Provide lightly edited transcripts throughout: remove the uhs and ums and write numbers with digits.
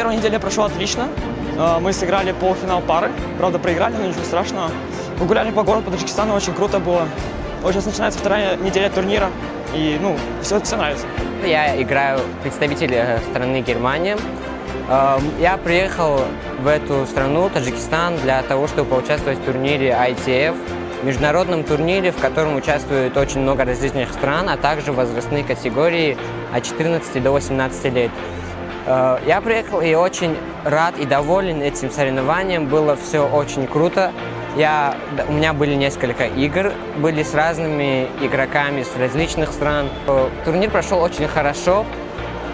первой неделе прошло отлично. Мы сыграли полуфинал пары. Правда, проиграли, но ничего страшного. Погуляли по городу, по Таджикистану, очень круто было. Вот сейчас начинается вторая неделя турнира. И, все нравится. Я играю представителя страны Германия. Я приехал в эту страну, Таджикистан, для того, чтобы поучаствовать в турнире ITF, международном турнире, в котором участвует очень много различных стран, а также возрастные категории от 14 до 18 лет. Я приехал и очень рад и доволен этим соревнованием. Было все очень круто. У меня были несколько игр, были с разными игроками с различных стран. Турнир прошел очень хорошо,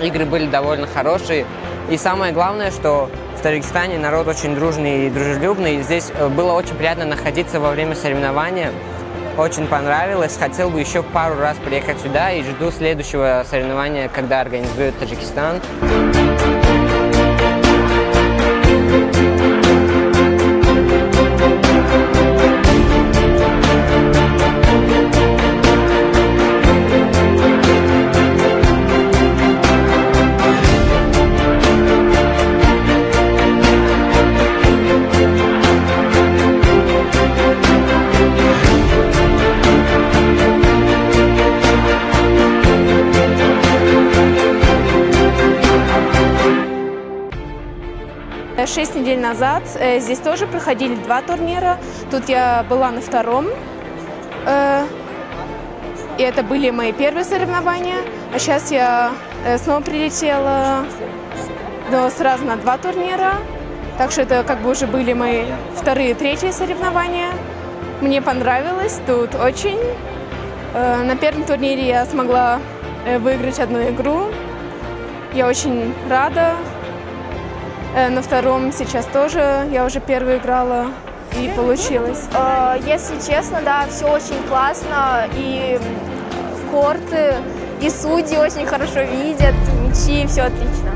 игры были довольно хорошие. И самое главное, что в Таджикистане народ очень дружный и дружелюбный. Здесь было очень приятно находиться во время соревнования. Очень понравилось. Хотел бы еще пару раз приехать сюда и жду следующего соревнования, когда организует Таджикистан. 6 недель назад здесь тоже проходили 2 турнира. Тут я была на втором. И это были мои первые соревнования. А сейчас я снова прилетела сразу на 2 турнира. Так что это как бы уже были мои вторые, третьи соревнования. Мне понравилось тут очень. На первом турнире я смогла выиграть одну игру. Я очень рада. На втором сейчас тоже я уже первую играла, и получилось. Если честно, да, все очень классно, и корты, и судьи очень хорошо видят, мячи, все отлично.